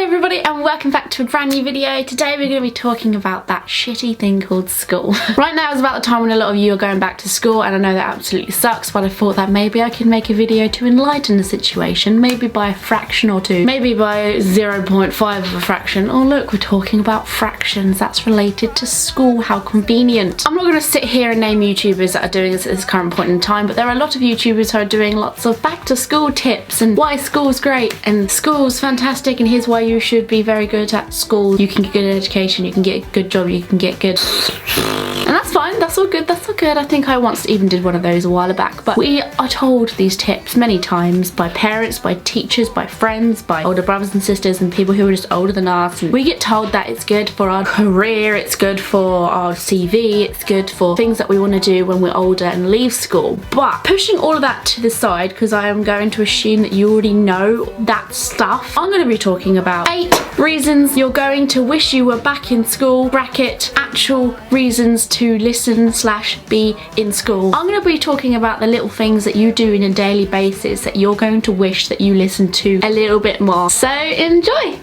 Hello everybody and welcome back to a brand new video. Today we're going to be talking about that shitty thing called school. Right now is about the time when a lot of you are going back to school, and I know that absolutely sucks, but I thought that maybe I could make a video to enlighten the situation, maybe by a fraction or two, maybe by 0.5 of a fraction. Oh look, we're talking about fractions, that's related to school, how convenient. I'm not going to sit here and name YouTubers that are doing this at this current point in time, but there are a lot of YouTubers who are doing lots of back to school tips and why school's great and school's fantastic and here's why you should be very good at school. You can get good education, you can get a good job, you can get good. And that's fine, that's all good, that's all good. I think I once even did one of those a while back. But we are told these tips many times by parents, by teachers, by friends, by older brothers and sisters and people who are just older than us. And we get told that it's good for our career, it's good for our CV, it's good for things that we want to do when we're older and leave school. But pushing all of that to the side, because I am going to assume that you already know that stuff, I'm going to be talking about 8 reasons you're going to wish you were back in school, bracket actual reasons to listen / be in school. I'm going to be talking about the little things that you do on a daily basis that you're going to wish that you listened to a little bit more. So enjoy!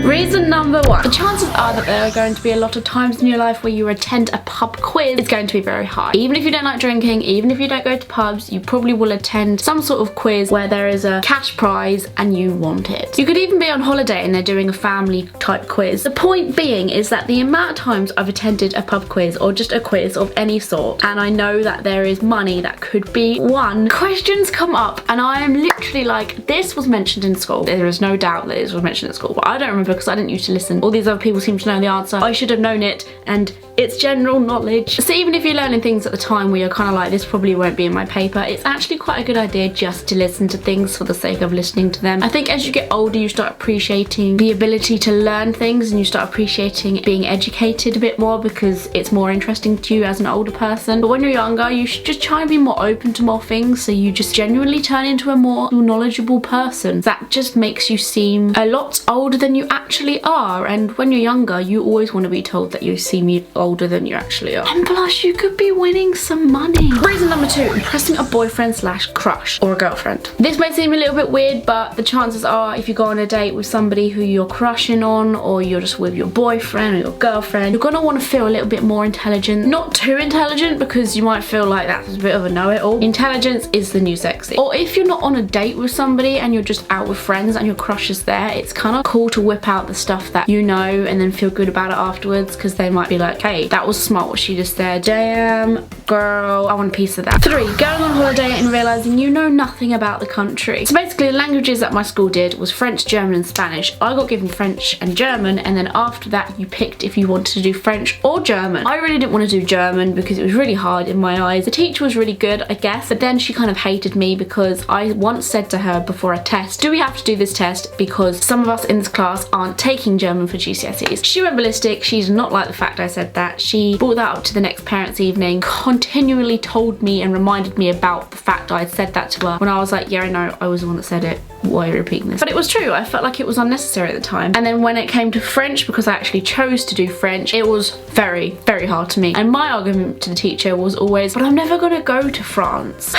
Reason number 1. The chances are that there are going to be a lot of times in your life where you attend a pub quiz. It's going to be very high. Even if you don't like drinking, even if you don't go to pubs, you probably will attend some sort of quiz where there is a cash prize and you want it. You could even be on holiday and they're doing a family type quiz. The point being is that the amount of times I've attended a pub quiz or just a quiz of any sort, and I know that there is money that could be won, questions come up and I am literally like, this was mentioned in school. There is no doubt that it was mentioned in school, but I don't remember because I didn't used to listen. All these other people seem to know the answer. I should have known it, and it's general knowledge. So even if you're learning things at the time where you're kind of like, this probably won't be in my paper, it's actually quite a good idea just to listen to things for the sake of listening to them. I think as you get older you start appreciating the ability to learn things and you start appreciating being educated a bit more because it's more interesting to you as an older person. But when you're younger you should just try and be more open to more things, so you just genuinely turn into a more knowledgeable person. That just makes you seem a lot older than you actually are, and when you're younger you always want to be told that you seem older than you actually are. And plus you could be winning some money. Reason number 2, impressing a boyfriend / crush or a girlfriend. This may seem a little bit weird, but the chances are if you go on a date with somebody who you're crushing on, or you're just with your boyfriend or your girlfriend, you're gonna want to feel a little bit more intelligent. Not too intelligent because you might feel like that's a bit of a know-it-all. Intelligence is the new sexy. Or if you're not on a date with somebody and you're just out with friends and your crush is there, it's kind of cool to whip out the stuff that you know and then feel good about it afterwards, because they might be like, hey, that was smart what she just said. Damn, girl, I want a piece of that. 3, going on holiday and realizing you know nothing about the country. So basically the languages that my school did was French, German and Spanish. I got given French and German, and then after that you picked if you wanted to do French or German. I really didn't want to do German because it was really hard in my eyes. The teacher was really good, I guess, but then she kind of hated me because I once said to her before a test, do we have to do this test because some of us in this class aren't taking German for GCSEs. She went ballistic. She did not like the fact I said that. She brought that up to the next parents' evening, continually told me and reminded me about the fact I had said that to her when I was like, yeah, I know, I was the one that said it. Why are you repeating this? But it was true. I felt like it was unnecessary at the time. And then when it came to French, because I actually chose to do French, it was very, very hard to me. And my argument to the teacher was always, but I'm never gonna go to France.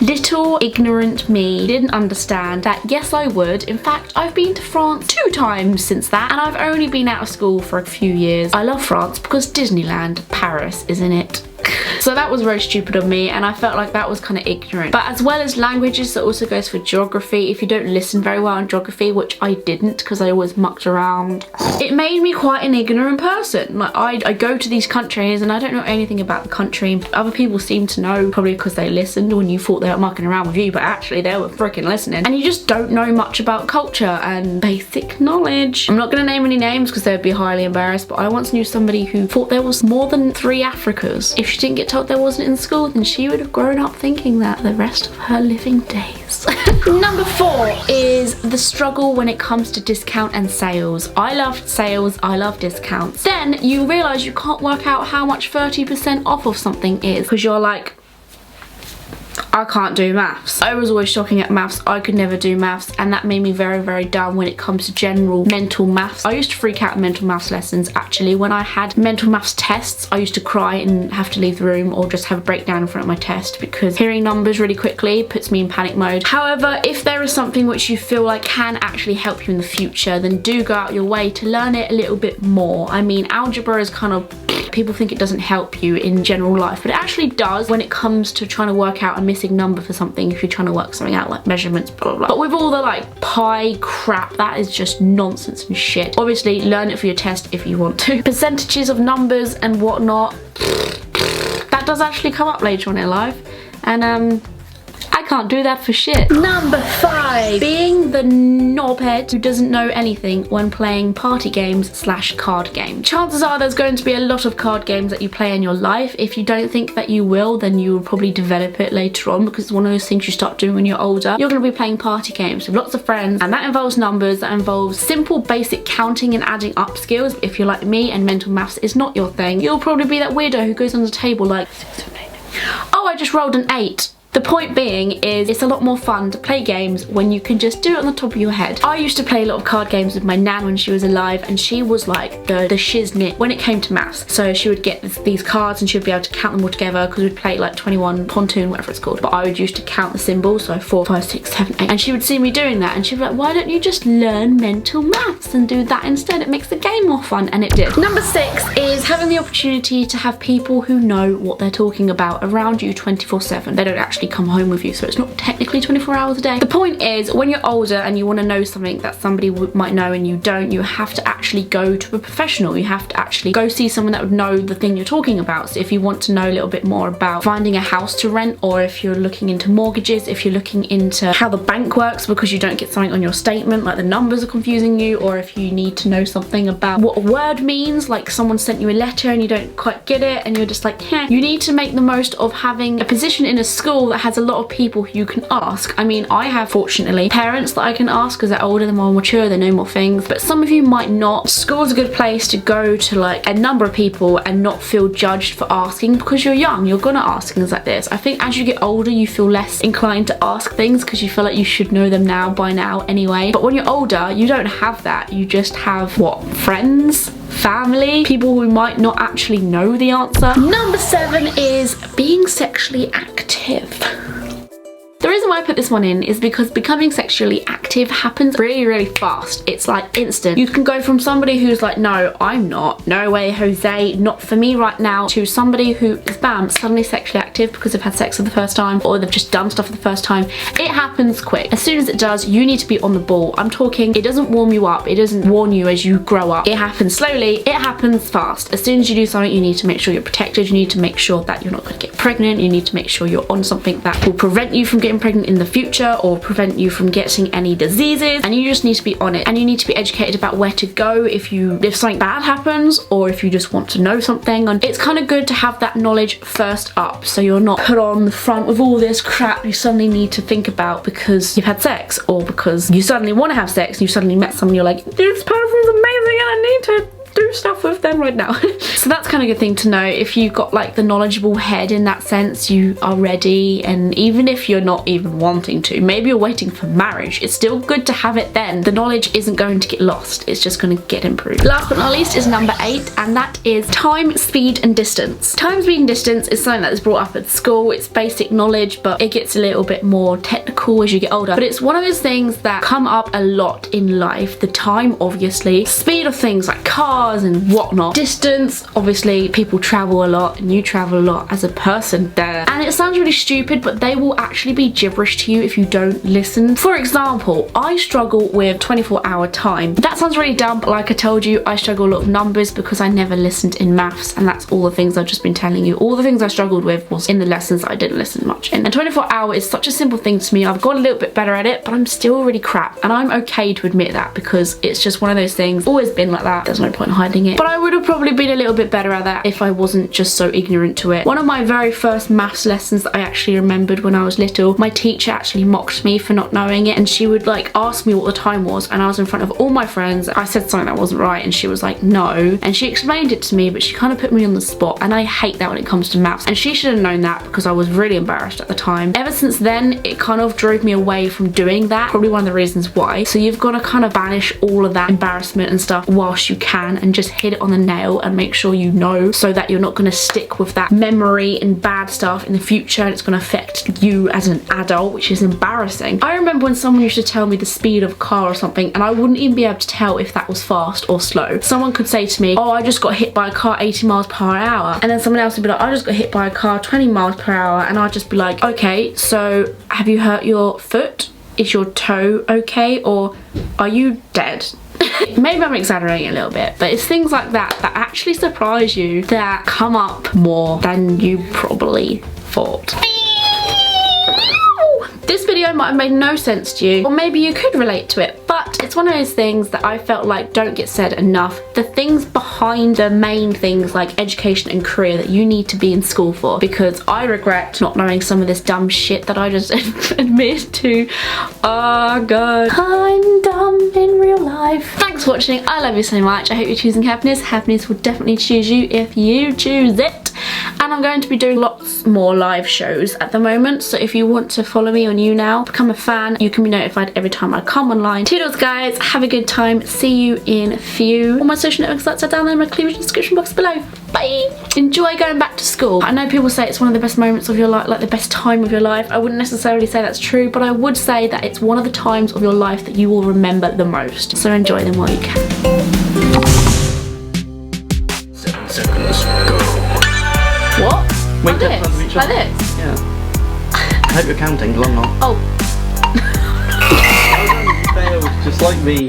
Little ignorant me didn't understand that yes I would. In fact, I've been to France 2 times since that, and I've only been out of school for a few years. I love France because Disneyland, Paris, is in it. So that was very stupid of me, and I felt like that was kind of ignorant. But as well as languages, that also goes for geography. If you don't listen very well in geography, which I didn't because I always mucked around, it made me quite an ignorant person. Like I go to these countries and I don't know anything about the country. Other people seem to know, probably because they listened when you thought they were mucking around with you, but actually they were freaking listening. And you just don't know much about culture and basic knowledge. I'm not going to name any names because they would be highly embarrassed, but I once knew somebody who thought there was more than 3 Africas. If she didn't get told there wasn't in school, then she would have grown up thinking that for the rest of her living days. Number 4 is the struggle when it comes to discount and sales. I love sales, I love discounts. Then you realise you can't work out how much 30% off of something is because you're like, I can't do maths. I was always shocking at maths. I could never do maths, and that made me very, very dumb when it comes to general mental maths. I used to freak out in mental maths lessons. Actually, when I had mental maths tests, I used to cry and have to leave the room or just have a breakdown in front of my test because hearing numbers really quickly puts me in panic mode. However, if there is something which you feel like can actually help you in the future, then do go out your way to learn it a little bit more. I mean, algebra is kind of, people think it doesn't help you in general life, but it actually does when it comes to trying to work out a missing number for something, if you're trying to work something out like measurements, blah, blah, blah. But with all the like pi crap, that is just nonsense and shit. Obviously, learn it for your test if you want to. Percentages of numbers and whatnot, that does actually come up later on in life, and I can't do that for shit. Number 5, being the knobhead who doesn't know anything when playing party games / card games. Chances are there's going to be a lot of card games that you play in your life. If you don't think that you will, then you will probably develop it later on, because it's one of those things you start doing when you're older. You're going to be playing party games with lots of friends, and that involves numbers, that involves simple basic counting and adding up skills. If you're like me and mental maths is not your thing, you'll probably be that weirdo who goes on the table like, oh, I just rolled an 8. The point being is it's a lot more fun to play games when you can just do it on the top of your head. I used to play a lot of card games with my nan when she was alive, and she was like the shiznit when it came to maths. So she would get these cards and she would be able to count them all together, because we'd play like 21 pontoon, whatever it's called. But I would used to count the symbols, so 4, 5, 6, 7, 8. And she would see me doing that and she'd be like, why don't you just learn mental maths and do that instead? It makes the game more fun, and it did. Number 6 is having the opportunity to have people who know what they're talking about around you 24/7. They don't actually come home with you, so it's not technically 24 hours a day. The point is, when you're older and you want to know something that somebody might know and you don't, you have to actually go to a professional. You have to actually go see someone that would know the thing you're talking about. So if you want to know a little bit more about finding a house to rent, or if you're looking into mortgages, if you're looking into how the bank works because you don't get something on your statement, like the numbers are confusing you, or if you need to know something about what a word means, like someone sent you a letter and you don't quite get it and you're just like, you need to make the most of having a position in a school that has a lot of people who you can ask. I mean, I have, fortunately, parents that I can ask because they're older, they're more mature, they know more things, but some of you might not. School's a good place to go to like a number of people and not feel judged for asking, because you're young, you're gonna ask things like this. I think as you get older, you feel less inclined to ask things because you feel like you should know them by now anyway. But when you're older, you don't have that. You just have, what, friends? Family, people who might not actually know the answer. Number 7 is being sexually active. The reason why I put this one in is because becoming sexually active happens really, really fast. It's like instant. You can go from somebody who's like, no, I'm not, no way, Jose, not for me right now, to somebody who is, bam, suddenly sexually active because they've had sex for the first time, or they've just done stuff for the first time. It happens quick. As soon as it does, you need to be on the ball. I'm talking, it doesn't warm you up, it doesn't warn you as you grow up. It happens slowly, it happens fast. As soon as you do something, you need to make sure you're protected, you need to make sure that you're not going to get pregnant, you need to make sure you're on something that will prevent you from getting pregnant in the future or prevent you from getting any diseases, and you just need to be on it, and you need to be educated about where to go if something bad happens, or if you just want to know something. And it's kind of good to have that knowledge first up, so you're not put on the front with all this crap you suddenly need to think about because you've had sex, or because you suddenly want to have sex and you suddenly met someone, you're like, this person's amazing and I need to do stuff with them right now. So that's kind of a good thing to know. If you've got like the knowledgeable head in that sense, you are ready, and even if you're not even wanting to, maybe you're waiting for marriage, it's still good to have it then. The knowledge isn't going to get lost, it's just going to get improved. Last but not least is number 8, and that is time, speed and distance. Time, speed and distance is something that is brought up at school. It's basic knowledge, but it gets a little bit more technical as you get older, but it's one of those things that come up a lot in life. The time, obviously, speed of things like cars and whatnot. Distance, obviously people travel a lot and you travel a lot as a person there, and it sounds really stupid, but they will actually be gibberish to you if you don't listen. For example, I struggle with 24-hour time. That sounds really dumb, but like I told you, I struggle a lot with numbers because I never listened in maths, and that's all the things I've just been telling you. All the things I struggled with was in the lessons that I didn't listen much in. And 24-hour is such a simple thing to me. I've got a little bit better at it, but I'm still really crap, and I'm okay to admit that because it's just one of those things. Always been like that. There's no point in hiding it. But I would have probably been a little bit better at that if I wasn't just so ignorant to it. One of my very first maths lessons that I actually remembered when I was little. My teacher actually mocked me for not knowing it, and she would like ask me what the time was, and I was in front of all my friends. I said something that wasn't right and she was like, no, and she explained it to me, but she kind of put me on the spot, and I hate that when it comes to maths, and she should have known that because I was really embarrassed at the time. Ever since then, it kind of drove me away from doing that, probably one of the reasons why. So you've got to kind of banish all of that embarrassment and stuff whilst you can, and just hit it on the nail and make sure you know, so that you're not going to stick with that memory and bad stuff in the future, and it's going to affect you as an adult, which is embarrassing. I remember when someone used to tell me the speed of a car or something, and I wouldn't even be able to tell if that was fast or slow. Someone could say to me, oh, I just got hit by a car 80 miles per hour, and then someone else would be like, I just got hit by a car 20 miles per hour, and I'd just be like, okay, so have you hurt your foot? Is your toe okay, or are you dead? Maybe I'm exaggerating a little bit, but it's things like that that actually surprise you, that come up more than you probably thought. This video might have made no sense to you, or maybe you could relate to it, but it's one of those things that I felt like don't get said enough. The things behind the main things like education and career that you need to be in school for, because I regret not knowing some of this dumb shit that I just admitted to. Oh god, I'm dumb in real life. Thanks for watching. I love you so much. I hope you're choosing happiness. Happiness will definitely choose you if you choose it. And I'm going to be doing lots more live shows at the moment, so if you want to follow me on YouNow, become a fan, you can be notified every time I come online. Toodles guys, have a good time, see you in a few. All my social network sites are down there in my cleavage description box below. Bye! Enjoy going back to school. I know people say it's one of the best moments of your life, like the best time of your life. I wouldn't necessarily say that's true, but I would say that it's one of the times of your life that you will remember the most. So enjoy them while you can. 7 seconds, go. What? Wait, like this? Like this? Yeah. I hope you're counting, because I'm not. Oh. Well done, you failed, just like me.